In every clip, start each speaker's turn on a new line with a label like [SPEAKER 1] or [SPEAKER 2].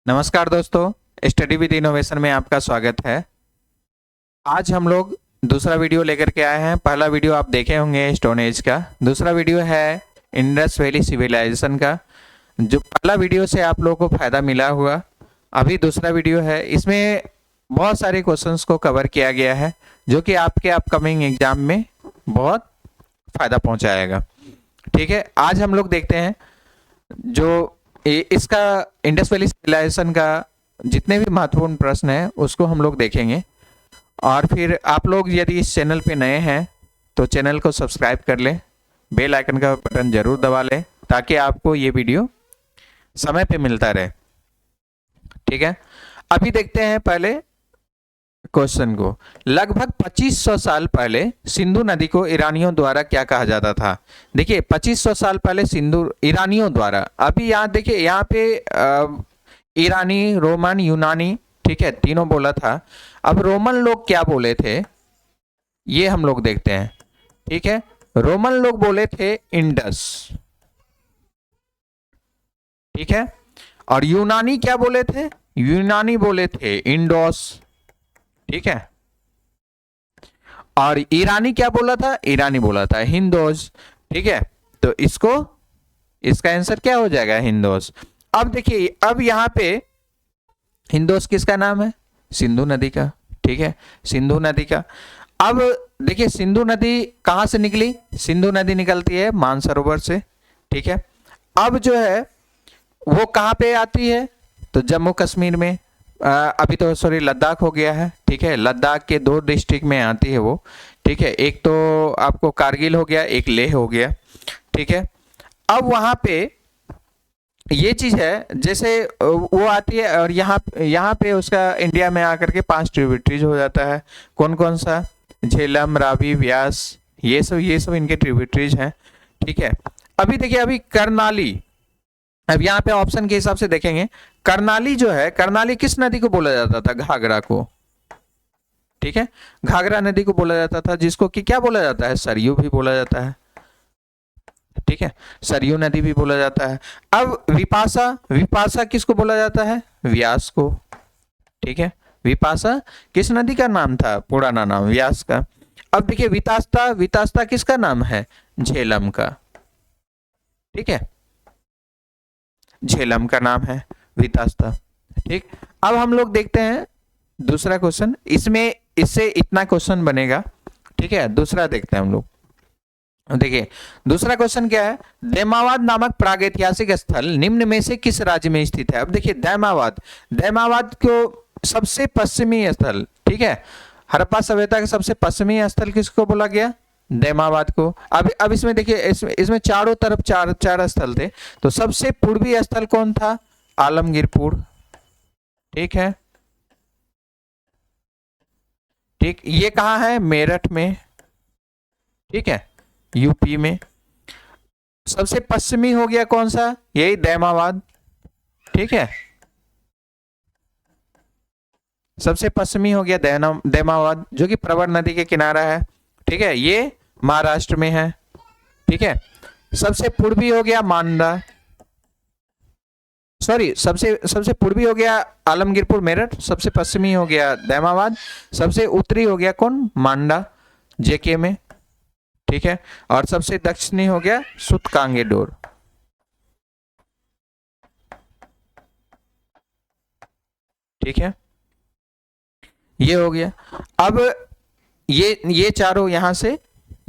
[SPEAKER 1] नमस्कार दोस्तों, study with innovation में आपका स्वागत है। आज हम लोग दूसरा वीडियो लेकर के आए हैं। पहला वीडियो आप देखे होंगे स्टोन एज का, दूसरा वीडियो है इंडस वैली सिविलाइजेशन का। जो पहला वीडियो से आप लोगों को फायदा मिला हुआ, अभी दूसरा वीडियो है, इसमें बहुत सारे क्वेश्चंस को कवर किया गया है जो कि आपके अपकमिंग एग्जाम में बहुत फायदा पहुंचाएगा। ठीक है, आज हम लोग देखते हैं जो इसका इंडस वैली सिविलाइजेशन का जितने भी महत्वपूर्ण प्रश्न हैं उसको हम लोग देखेंगे। और फिर आप लोग यदि इस चैनल पे नए हैं तो चैनल को सब्सक्राइब कर लें, बेल आइकन का बटन जरूर दबा लें ताकि आपको ये वीडियो समय पे मिलता रहे। ठीक है, अभी देखते हैं पहले क्वेश्चन को। लगभग 2500 साल पहले सिंधु नदी को ईरानियों द्वारा क्या कहा जाता था? देखिए 2500 साल पहले सिंधु ईरानियों द्वारा, अभी यहाँ देखिए यहाँ पे ईरानी, रोमन, यूनानी, ठीक है, तीनों बोला था। अब रोमन लोग क्या बोले थे ये हम लोग देखते हैं। ठीक है, रोमन लोग बोले थे इंडस, ठीक है, और यूनानी क्या बोले थे? यूनानी बोले थे इंडोस, ठीक है, और ईरानी क्या बोला था? ईरानी बोला था हिंदोस। ठीक है, तो इसका आंसर क्या हो जाएगा? हिंदोस। अब देखिए, अब यहां पे हिंदोस किसका नाम है? सिंधु नदी का। ठीक है, सिंधु नदी का। अब देखिए सिंधु नदी कहां से निकली? सिंधु नदी निकलती है मानसरोवर से। ठीक है, अब जो है वो कहां पे आती है? तो जम्मू कश्मीर में, अभी तो सॉरी लद्दाख हो गया है। ठीक है, लद्दाख के 2 डिस्ट्रिक्ट में आती है वो। ठीक है, एक तो आपको कारगिल हो गया, एक लेह हो गया। ठीक है, अब वहां पे ये चीज है, जैसे वो आती है और यहाँ पे उसका इंडिया में आकर के 5 ट्रिब्यूटरीज हो जाता है। कौन कौन सा? झेलम, रावी, व्यास, ये सब इनके ट्रिब्यूटरीज हैं। ठीक है, अभी देखिए, अभी करनाली, अब यहाँ पे ऑप्शन के हिसाब से देखेंगे, करनाली जो है, करनाली किस नदी को बोला जाता था? घाघरा को। ठीक है, घाघरा नदी को बोला जाता था, जिसको कि क्या बोला जाता है? सरयू भी बोला जाता है। ठीक है, सरयू नदी भी बोला जाता है। अब विपाशा, विपाशा किसको बोला जाता है? व्यास को। ठीक है, विपाशा किस नदी का नाम था? पुराना नाम व्यास का। अब देखिए वितास्ता, वितास्ता किसका नाम है? झेलम का। ठीक है, झेलम का नाम है वितास्ता। ठीक, अब हम लोग देखते हैं दूसरा क्वेश्चन। इसमें इससे इतना क्वेश्चन बनेगा। ठीक है, दूसरा देखते हैं हम लोग। देखिए दूसरा क्वेश्चन क्या है? दैमावाद नामक प्रागैतिहासिक स्थल निम्न में से किस राज्य में स्थित है? अब देखिए दैमावाद, दैमावाद को सबसे पश्चिमी स्थल, ठीक है, हड़प्पा सभ्यता का सबसे पश्चिमी स्थल किसको बोला गया? दैमावाद को। अब इसमें देखिए, इसमें चारों तरफ चार चार स्थल थे, तो सबसे पूर्वी स्थल कौन था? आलमगीरपुर। ठीक है, ठीक, ये कहाँ है? मेरठ में। ठीक है, यूपी में। सबसे पश्चिमी हो गया कौन सा? यही दैमावाद। ठीक है, सबसे पश्चिमी हो गया दैमावाद, जो कि प्रवर नदी के किनारा है। ठीक है, ये महाराष्ट्र में है। ठीक है, सबसे पूर्वी हो गया मांडा, सॉरी, सबसे सबसे पूर्वी हो गया आलमगीरपुर मेरठ, सबसे पश्चिमी हो गया दैमावाद, सबसे उत्तरी हो गया कौन? मांडा, जेके में। ठीक है, और सबसे दक्षिणी हो गया सुतकांगेडोर। ठीक है, ये हो गया। अब ये चारों यहां से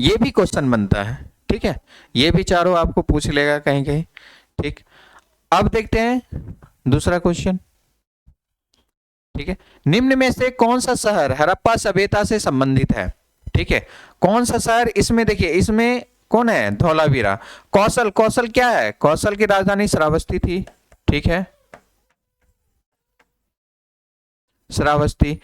[SPEAKER 1] ये भी क्वेश्चन बनता है। ठीक है, ये भी चारों आपको पूछ लेगा कहीं कहीं। ठीक, अब देखते हैं दूसरा क्वेश्चन। ठीक है, निम्न में से कौन सा शहर हड़प्पा सभ्यता से संबंधित है? ठीक है, कौन सा शहर? इसमें देखिए, इसमें कौन है? धौलावीरा। कौशल, कौशल क्या है? कौशल की राजधानी श्रावस्ती थी। ठीक है, श्रावस्ती।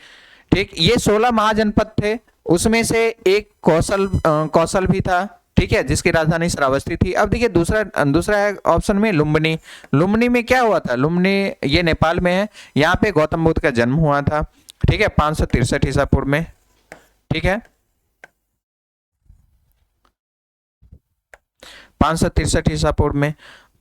[SPEAKER 1] ठीक, ये 16 महाजनपद थे, उसमें से एक कौशल भी था। ठीक है, जिसकी राजधानी श्रावस्ती थी। अब देखिए दूसरा दूसरा है ऑप्शन में लुम्बिनी। लुम्बिनी में क्या हुआ था? लुम्बिनी ये नेपाल में है, यहाँ पे गौतम बुद्ध का जन्म हुआ था। ठीक है, 563 ईसा पूर्व में। ठीक है, 563 ईसा पूर्व में।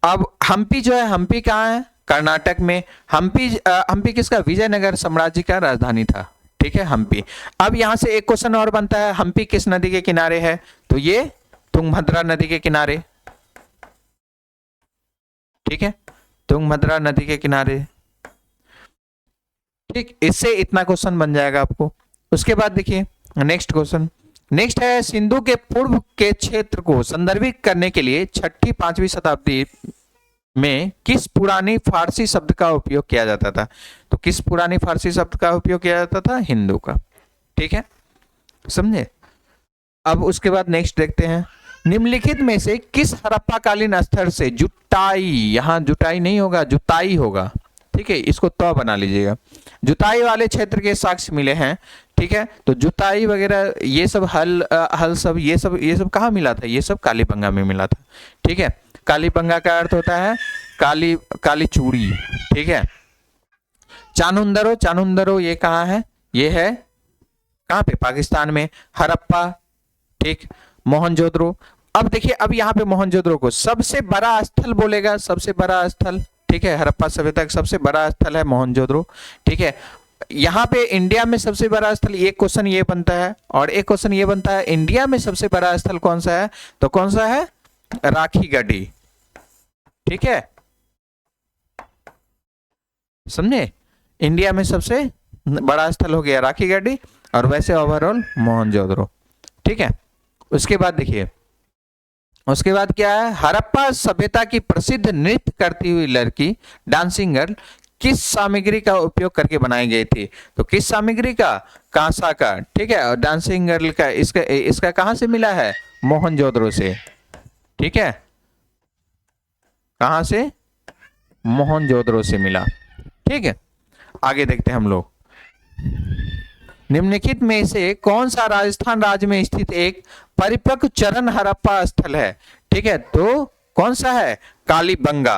[SPEAKER 1] अब हम्पी जो है, हम्पी कहाँ है? कर्नाटक में। हम्पी किसका, विजयनगर साम्राज्य का राजधानी था। ठीक है, हम्पी। अब यहां से एक क्वेश्चन और बनता है, हम्पी किस नदी के किनारे है? तो ये तुंगभद्रा नदी के किनारे। ठीक है, तुंगभद्रा नदी के किनारे। ठीक, इससे इतना क्वेश्चन बन जाएगा आपको। उसके बाद देखिए नेक्स्ट क्वेश्चन। नेक्स्ट है, सिंधु के पूर्व के क्षेत्र को संदर्भित करने के लिए 6ठी-5वीं शताब्दी में किस पुरानी फारसी शब्द का उपयोग किया जाता था? तो किस पुरानी फारसी शब्द का उपयोग किया जाता था? हिंदू का। ठीक है, समझे। अब उसके बाद नेक्स्ट देखते हैं, निम्नलिखित में से किस हड़प्पा कालीन स्तर से जुटाई, यहां जुटाई नहीं होगा, जुताई होगा। ठीक है, इसको तो बना लीजिएगा। जुताई वाले क्षेत्र के साक्ष्य मिले हैं। ठीक है, तो जुताई वगैरह ये सब हल सब ये सब कहाँ मिला था? ये सब कालीबंगा में मिला था। ठीक है, कालीबंगा का अर्थ होता है काली चूड़ी। ठीक है, चानुंदरो ये कहाँ है? ये है कहाँ पे? पाकिस्तान में। हड़प्पा, ठीक, मोहनजोदड़ो। अब देखिए, अब यहाँ पे मोहनजोदड़ो को सबसे बड़ा स्थल बोलेगा, सबसे बड़ा स्थल। ठीक है, हड़प्पा सभ्यता का सबसे बड़ा स्थल है मोहनजोदड़ो। ठीक है, यहाँ पे इंडिया में सबसे बड़ा स्थल, एक क्वेश्चन ये बनता है, और एक क्वेश्चन ये बनता है, इंडिया में सबसे बड़ा स्थल कौन सा है? तो कौन सा है? राखी गढ़ी। ठीक है, समझे, इंडिया में सबसे बड़ा स्थल हो गया राखी गढ़ी, और वैसे ओवरऑल मोहनजोदड़ो। ठीक है, उसके बाद देखिए, उसके बाद क्या है, हड़प्पा सभ्यता की प्रसिद्ध नृत्य करती हुई लड़की डांसिंग गर्ल किस सामग्री का उपयोग करके बनाई गई थी? तो किस सामग्री का? कांसा का। ठीक है, और डांसिंग गर्ल का इसका कहां से मिला है? मोहनजोदड़ो से। ठीक है, कहां से? मोहनजोदड़ो से मिला। ठीक है, आगे देखते हैं हम लोग, निम्नलिखित में से कौन सा राजस्थान राज्य में स्थित एक परिपक्व चरण हड़प्पा स्थल है? ठीक है, तो कौन सा है? कालीबंगा।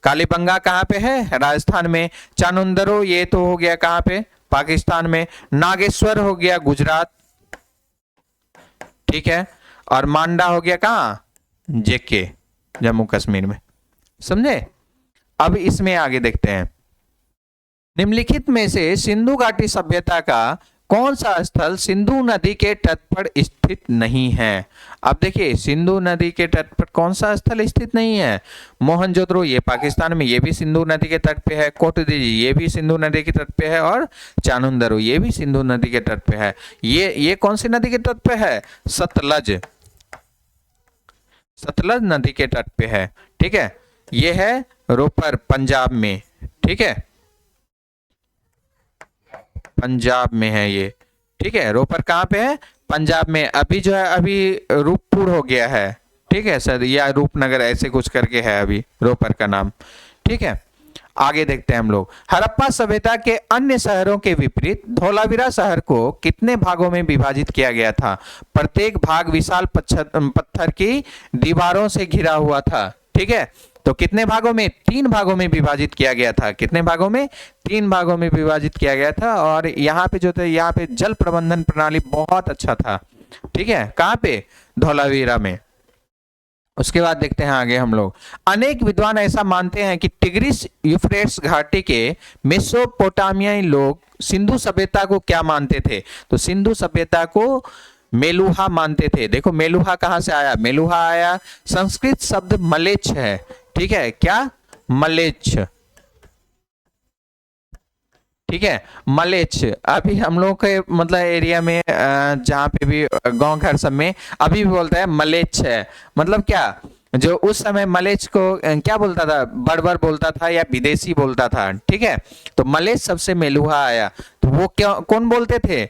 [SPEAKER 1] कालीबंगा कहाँ पे है? राजस्थान में। चानुंदरो ये तो हो गया कहाँ पे? पाकिस्तान में। नागेश्वर हो गया गुजरात। ठीक है, और मांडा हो गया कहाँ? जेके, जम्मू कश्मीर में। समझे। अब इसमें आगे देखते हैं, निम्नलिखित में से सिंधु घाटी सभ्यता का कौन सा स्थल सिंधु नदी के तट पर स्थित नहीं है? अब देखिए, सिंधु नदी के तट पर कौन सा स्थल स्थित नहीं है? मोहनजोदड़ो ये पाकिस्तान में, ये भी सिंधु नदी के तट पे है। कोटदीजी ये भी सिंधु नदी के तट पे है, और चानुंदरो ये भी सिंधु नदी के तट पे है। ये कौन सी नदी के तट पे है? सतलज, सतलज नदी के तट पे है। ठीक है, ये है रोपर, पंजाब में। ठीक है, पंजाब में है ये। ठीक है, रोपर कहाँ पे है? पंजाब में। अभी जो है, अभी रूपपुर हो गया है। ठीक है सर, या रूपनगर ऐसे कुछ करके है अभी रोपर का नाम। ठीक है, आगे देखते हैं हम लोग, हड़प्पा सभ्यता के अन्य शहरों के विपरीत धोलावीरा शहर को कितने भागों में विभाजित किया गया था? प्रत्येक भाग विशाल पत्थर की दीवारों से घिरा हुआ था। ठीक है, तो कितने भागों में? 3 भागों में विभाजित किया गया था। कितने भागों में? 3 भागों में विभाजित किया गया था। और यहाँ पे जो था, यहाँ पे जल प्रबंधन प्रणाली बहुत अच्छा था। ठीक है, कहाँ पे? धौलावीरा में। उसके बाद देखते हैं आगे हम लोग, अनेक विद्वान ऐसा मानते हैं कि टिग्रिस यूफ्रेट्स घाटी के मेसोपोटामियाई लोग सिंधु सभ्यता को क्या मानते थे? तो सिंधु सभ्यता को मेलुहा मानते थे। देखो मेलुहा कहां से आया? मेलुहा आया, संस्कृत शब्द मलेच्छ है। ठीक है, क्या? मलेच्छ। ठीक है, मलेच्छ। अभी हम लोग के मतलब एरिया में जहाँ पे भी गांव घर सब में अभी भी बोलता है मलेच्छ है। मतलब क्या? जो उस समय मलेच्छ को क्या बोलता था? बड़बर बोलता था या विदेशी बोलता था। ठीक है, तो मलेच्छ सबसे मेलुहा आया। तो वो क्या, कौन बोलते थे?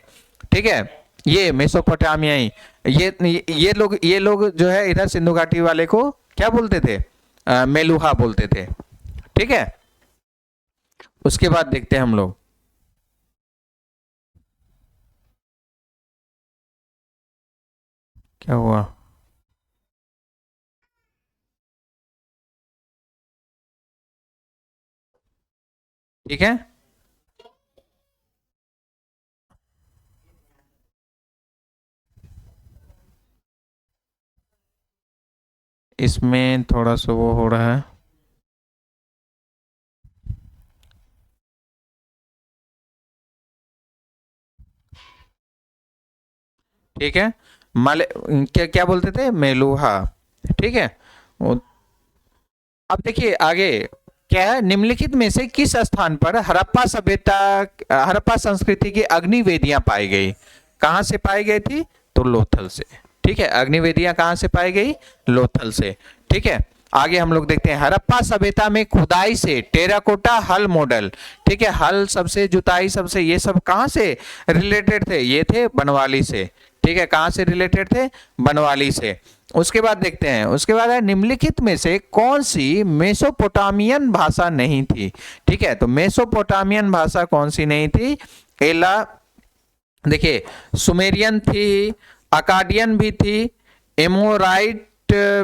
[SPEAKER 1] ठीक है, ये मेसोपोटामियाई, ये लोग जो है इधर सिंधु घाटी वाले को क्या बोलते थे? मेलुहा बोलते थे। ठीक है, उसके बाद देखते हैं हम लोग, क्या हुआ? ठीक है, इसमें थोड़ा सा वो हो रहा है। ठीक है, माले क्या क्या बोलते थे, मेलुहा, ठीक है। अब देखिए आगे क्या है, निम्नलिखित में से किस स्थान पर हड़प्पा सभ्यता, हड़प्पा संस्कृति की अग्निवेदियां पाई गई? कहां से पाई गई थी? तो लोथल से, ठीक है। अग्निवेदियां कहां से पाई गई? लोथल से, ठीक है। आगे हम लोग देखते हैं, हड़प्पा सभ्यता में खुदाई से टेराकोटा हल मॉडल, ठीक है, हल सबसे, जुताई सबसे, ये सब कहां से रिलेटेड थे? ये थे बनवाली से, ठीक है। कहां से रिलेटेड थे? बनवाली से। उसके बाद देखते हैं, उसके बाद है निम्नलिखित में से कौन सी मेसोपोटामियन भाषा नहीं थी? ठीक है, तो मेसोपोटामियन भाषा कौन सी नहीं थी? एला, देखिए, सुमेरियन थी, अकाडियन भी थी, एमोराइट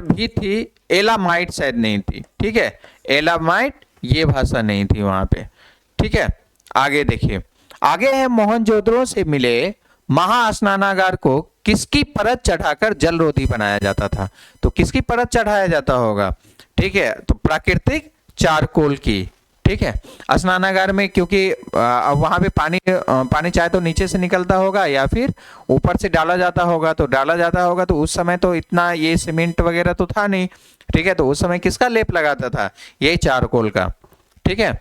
[SPEAKER 1] भी थी, एलामाइट शायद नहीं थी, ठीक है। एलामाइट ये भाषा नहीं थी वहां पे, ठीक है। आगे देखिए, आगे है मोहनजोदड़ो से मिले महास्नानागार को किसकी परत चढ़ाकर जलरोधी बनाया जाता था? तो किसकी परत चढ़ाया जाता होगा? ठीक है, तो प्राकृतिक चारकोल की, ठीक है। स्नानागार में क्योंकि वहां पे पानी चाहे तो नीचे से निकलता होगा या फिर ऊपर से डाला जाता होगा, तो डाला जाता होगा तो उस समय तो इतना ये सीमेंट वगैरह तो था नहीं, ठीक है। तो उस समय किसका लेप लगाता था? यही चारकोल का, ठीक है।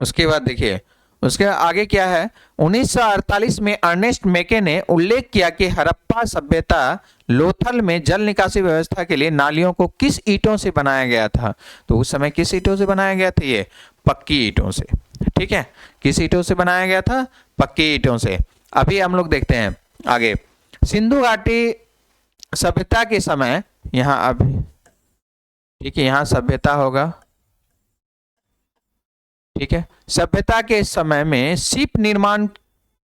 [SPEAKER 1] उसके बाद देखिए, उसके आगे क्या है, 1948 में अर्नेस्ट मेके ने उल्लेख किया कि हड़प्पा सभ्यता लोथल में जल निकासी व्यवस्था के लिए नालियों को किस ईंटों से बनाया गया था? तो उस समय किस ईंटों से बनाया गया था? ये पक्की ईंटों से, ठीक है। किस ईंटों से बनाया गया था? पक्की ईंटों से। अभी हम लोग देखते हैं आगे, सिंधु घाटी सभ्यता के समय, यहाँ अभी, ठीक है, यहाँ सभ्यता होगा, ठीक है। सभ्यता के समय में सीप निर्माण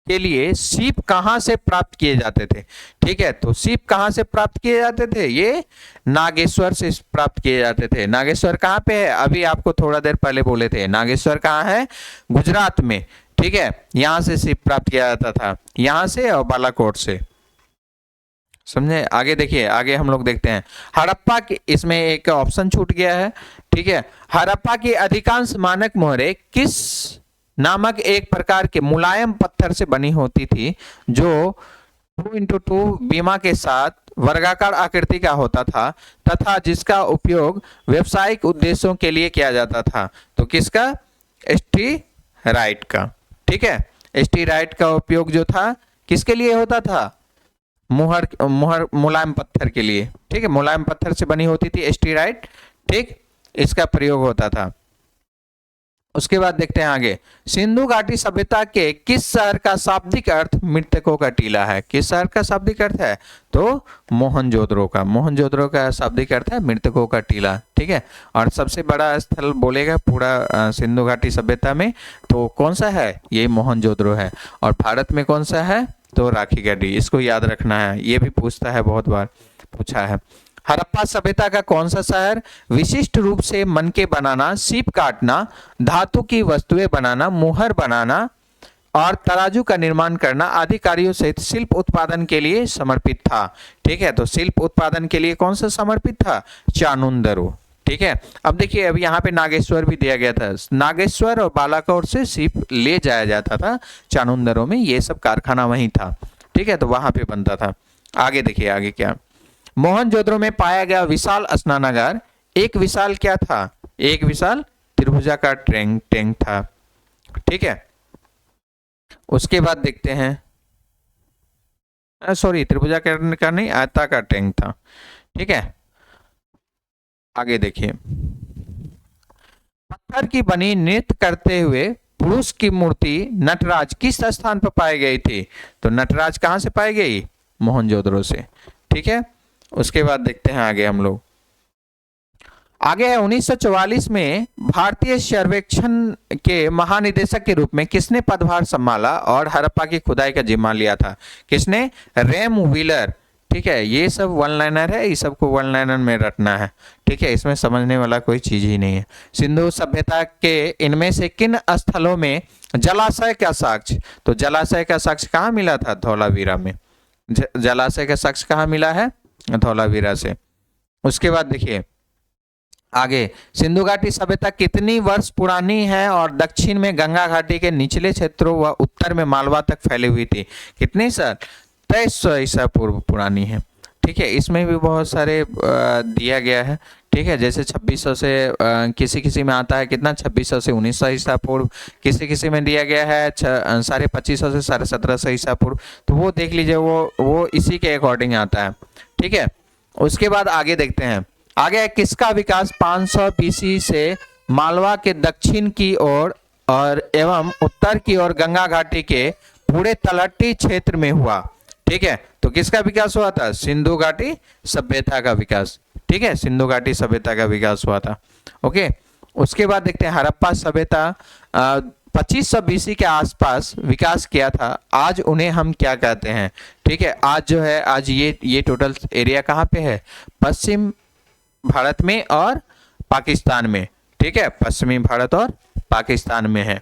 [SPEAKER 1] के लिए सीप कहां से प्राप्त किए जाते थे? ठीक है, तो सीप कहां से प्राप्त किए जाते थे? ये नागेश्वर से प्राप्त किए जाते थे। नागेश्वर कहां पे है? अभी आपको थोड़ा देर पहले बोले थे, नागेश्वर कहां है? गुजरात में, ठीक है। यहां से सीप प्राप्त किया जाता था, यहां से और बालाकोट से, समझे। आगे देखिए, आगे हम लोग देखते हैं हड़प्पा की, इसमें एक ऑप्शन छूट गया है, ठीक है। हड़प्पा की अधिकांश मानक मोहरें किस नामक एक प्रकार के मुलायम पत्थर से बनी होती थी, जो 2x2 बीमा के साथ वर्गाकार आकृति का होता था तथा जिसका उपयोग व्यवसायिक उद्देश्यों के लिए किया जाता था? तो किसका? स्टीराइट का, ठीक है। स्टीराइट का उपयोग जो था किसके लिए होता था? मुहर मुहर मुलायम पत्थर के लिए, ठीक है। मुलायम पत्थर से बनी होती थी स्टीराइट, ठीक, इसका प्रयोग होता था। उसके बाद देखते हैं आगे, सिंधु घाटी सभ्यता के किस शहर का शाब्दिक अर्थ मृतकों का टीला है? किस शहर का शाब्दिक अर्थ है? तो मोहनजोदड़ो का, मोहनजोदड़ो का शाब्दिक अर्थ है मृतकों का टीला, ठीक है। और सबसे बड़ा स्थल बोलेगा पूरा सिंधु घाटी सभ्यता में, तो कौन सा है? ये मोहनजोदड़ो है। और भारत में कौन सा है? तो राखी गढ़ी, इसको याद रखना है, ये भी पूछता है, बहुत बार पूछा है। हड़प्पा सभ्यता का कौन सा शहर विशिष्ट रूप से मनके बनाना, सीप काटना, धातु की वस्तुएं बनाना, मुहर बनाना और तराजू का निर्माण करना आदि कार्यों सहित शिल्प उत्पादन के लिए समर्पित था? ठीक है, तो शिल्प उत्पादन के लिए कौन सा समर्पित था? चानुंदरो, ठीक है। अब देखिए, अब यहाँ पे नागेश्वर भी दिया गया था, नागेश्वर और बालाकोट से सीप ले जाया जाता था चानुंदरो में, ये सब कारखाना वहीं था, ठीक है, तो वहां पे बनता था। आगे देखिए, आगे क्या, मोहनजोदड़ो में पाया गया विशाल स्नानागार एक विशाल क्या था? एक विशाल त्रिभुजाकार टैंक था, ठीक है। उसके बाद देखते हैं, सॉरी, त्रिभुजाकार का नहीं, आयताकार टैंक था, ठीक है। आगे देखिए, पत्थर की बनी नृत्य करते हुए पुरुष की मूर्ति नटराज किस स्थान पर पाई गई थी? तो नटराज कहां से पाई गई? मोहनजोदड़ो से, ठीक है। उसके बाद देखते हैं आगे हम लोग, आगे है 1944 में भारतीय सर्वेक्षण के महानिदेशक के रूप में किसने पदभार संभाला और हड़प्पा की खुदाई का जिम्मा लिया था? किसने? रैम व्हीलर, ठीक है। ये सब वन लाइनर है, इस सबको वन लाइनर में रटना है, ठीक है, इसमें समझने वाला कोई चीज ही नहीं है। सिंधु सभ्यता के इनमें से किन स्थलों में जलाशय का साक्ष्य? तो जलाशय का साक्ष्य कहाँ मिला था? धौलावीरा में। जलाशय का साक्ष्य कहाँ मिला है? धौलावीरा से। उसके बाद देखिए आगे, सिंधु घाटी सभ्यता कितनी वर्ष पुरानी है और दक्षिण में गंगा घाटी के निचले क्षेत्रों व उत्तर में मालवा तक फैली हुई थी? कितने सर? 2300 ईसा पूर्व पुरानी है। ठीक है, इसमें भी बहुत सारे दिया गया है। ठीक है, जैसे 2600 से किसी किसी में आता है कितना 2600 से 1900 ईसा पूर्व, किसी किसी में दिया गया है 2550 से 1750 ईसा पूर्व। तो वो देख लीजिए, वो इसी के अकॉर्डिंग आता है। ठीक है, उसके बाद आगे देखते हैं। आगे किसका विकास 500 बीसी से मालवा के दक्षिण की ओर और एवं उत्तर की ओर गंगा घाटी के पूरे तलहटी क्षेत्र में हुआ। ठीक है, तो किसका विकास हुआ था? सिंधु घाटी सभ्यता का विकास। ठीक है, सिंधु घाटी सभ्यता का विकास हुआ था। ओके, उसके बाद देखते हैं हड़प्पा सभ्यता 2500 बीसी के आसपास विकास किया था। आज उन्हें हम क्या कहते हैं? ठीक है, आज जो है, आज ये टोटल एरिया कहाँ पे है? पश्चिम भारत में और पाकिस्तान में। ठीक है, पश्चिमी भारत और पाकिस्तान में है।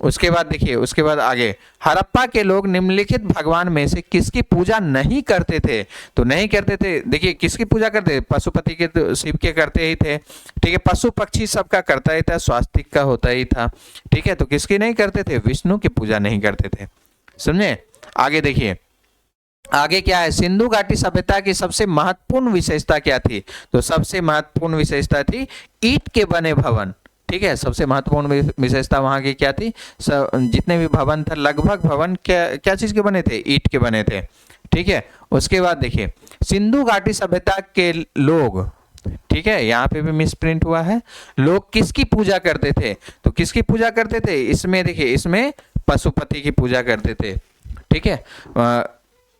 [SPEAKER 1] उसके बाद देखिए, उसके बाद आगे हड़प्पा के लोग निम्नलिखित भगवान में से किसकी पूजा नहीं करते थे? तो नहीं करते थे, देखिए किसकी पूजा करते? पशुपति के, तो शिव के करते ही थे। ठीक है, पशु पक्षी सबका करता ही था, स्वास्तिक का होता ही था। ठीक है, तो किसकी नहीं करते थे? विष्णु की पूजा नहीं करते थे। समझे? आगे देखिए, आगे क्या है? सिंधु घाटी सभ्यता की सबसे महत्वपूर्ण विशेषता क्या थी? तो सबसे महत्वपूर्ण विशेषता थी ईंट के बने भवन। ठीक है, सबसे महत्वपूर्ण विशेषता वहां की क्या थी? जितने भी भवन थे, लगभग भवन क्या चीज के बने थे? ईंट के बने थे। ठीक है, उसके बाद देखिए, सिंधु घाटी सभ्यता के लोग, ठीक है, यहाँ पे भी मिसप्रिंट हुआ है, लोग किसकी पूजा करते थे? तो किसकी पूजा करते थे? इसमें देखिए, इसमें पशुपति की पूजा करते थे। ठीक है,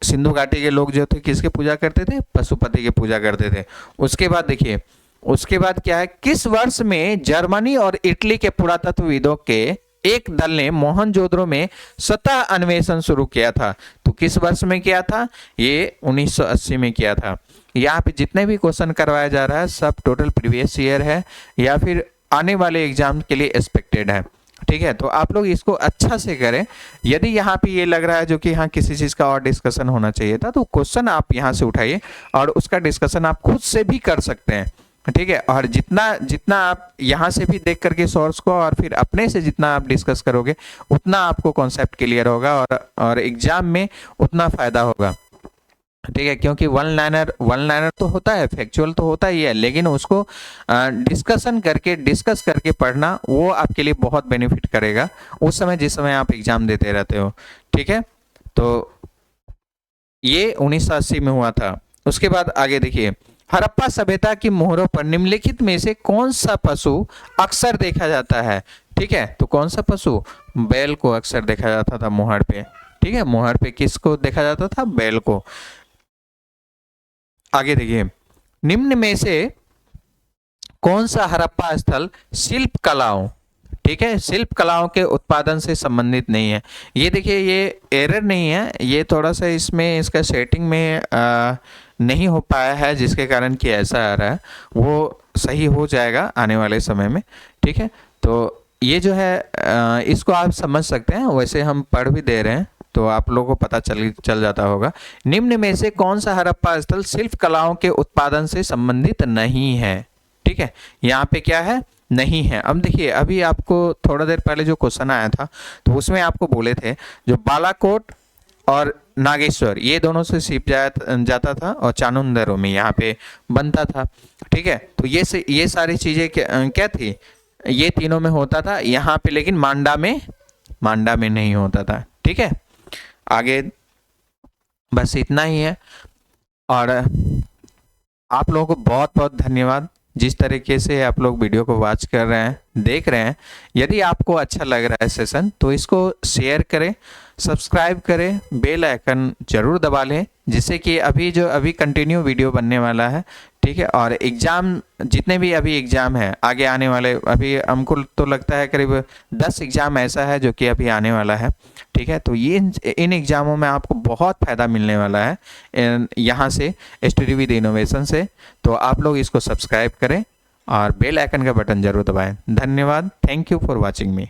[SPEAKER 1] सिंधु घाटी के लोग जो थे किसकी पूजा करते थे? पशुपति की पूजा करते थे। उसके बाद देखिए, उसके बाद क्या है? किस वर्ष में जर्मनी और इटली के पुरातत्वविदों के एक दल ने मोहनजोदड़ो में सतह अन्वेषण शुरू किया था? तो किस वर्ष में किया था? ये 1980 में किया था। यहाँ पे जितने भी क्वेश्चन करवाया जा रहा है सब टोटल प्रीवियस ईयर है या फिर आने वाले एग्जाम के लिए एक्सपेक्टेड है। ठीक है, तो आप लोग इसको अच्छा से करें। यदि यहाँ पे ये लग रहा है जो कि हाँ किसी चीज़ का और डिस्कशन होना चाहिए था, तो क्वेश्चन आप यहाँ से उठाइए और उसका डिस्कशन आप खुद से भी कर सकते हैं। ठीक है, और जितना आप यहाँ से भी देख करके सोर्स को और फिर अपने से जितना आप डिस्कस करोगे उतना आपको कॉन्सेप्ट क्लियर होगा और एग्जाम में उतना फायदा होगा। ठीक है, क्योंकि वन लाइनर तो होता है, फैक्चुअल तो होता ही है, लेकिन उसको डिस्कस करके पढ़ना वो आपके लिए बहुत बेनिफिट करेगा उस समय जिस समय आप एग्जाम देते रहते हो। ठीक है, तो ये 1980 में हुआ था। उसके बाद आगे देखिए, हड़प्पा सभ्यता की मोहरों पर निम्नलिखित में से कौन सा पशु अक्सर देखा जाता है? ठीक है, तो कौन सा पशु? बैल को अक्सर देखा जाता था मोहर पे। ठीक है, मोहर पे किसको देखा जाता था? बैल को। आगे देखिए, निम्न में से कौन सा हड़प्पा स्थल शिल्प कलाओं, ठीक है, शिल्प कलाओं के उत्पादन से संबंधित नहीं है? ये देखिए, ये एरर नहीं है, ये थोड़ा सा इसमें इसका सेटिंग में नहीं हो पाया है जिसके कारण कि ऐसा आ रहा है, वो सही हो जाएगा आने वाले समय में। ठीक है, तो ये जो है इसको आप समझ सकते हैं, वैसे हम पढ़ भी दे रहे हैं तो आप लोगों को पता चल जाता होगा। निम्न में से कौन सा हड़प्पा स्थल शिल्प कलाओं के उत्पादन से संबंधित नहीं है? ठीक है, यहाँ पे क्या है? नहीं है। अब देखिए, अभी आपको थोड़ा देर पहले जो क्वेश्चन आया था तो उसमें आपको बोले थे जो बालाकोट और नागेश्वर ये दोनों से शिप जाता था और चामुंडा में यहाँ पे बनता था। ठीक है, तो ये सारी चीजें क्या थी? ये तीनों में होता था यहाँ पे, लेकिन मांडा में नहीं होता था। ठीक है, आगे बस इतना ही है और आप लोगों को बहुत बहुत धन्यवाद जिस तरीके से आप लोग वीडियो को वॉच कर रहे हैं, देख रहे हैं। यदि आपको अच्छा लग रहा है सेशन तो इसको शेयर करें, सब्सक्राइब करें, बेल आइकन जरूर दबा लें जिससे कि अभी कंटिन्यू वीडियो बनने वाला है। ठीक है, और एग्ज़ाम जितने भी अभी एग्ज़ाम है आगे आने वाले, अभी हमको तो लगता है करीब 10 एग्ज़ाम ऐसा है जो कि अभी आने वाला है। ठीक है, तो ये इन एग्ज़ामों में आपको बहुत फ़ायदा मिलने वाला है यहाँ से स्टडी विद इनोवेशन से। तो आप लोग इसको सब्सक्राइब करें और बेल आइकन का बटन जरूर दबाएं। धन्यवाद, thank you for watching me.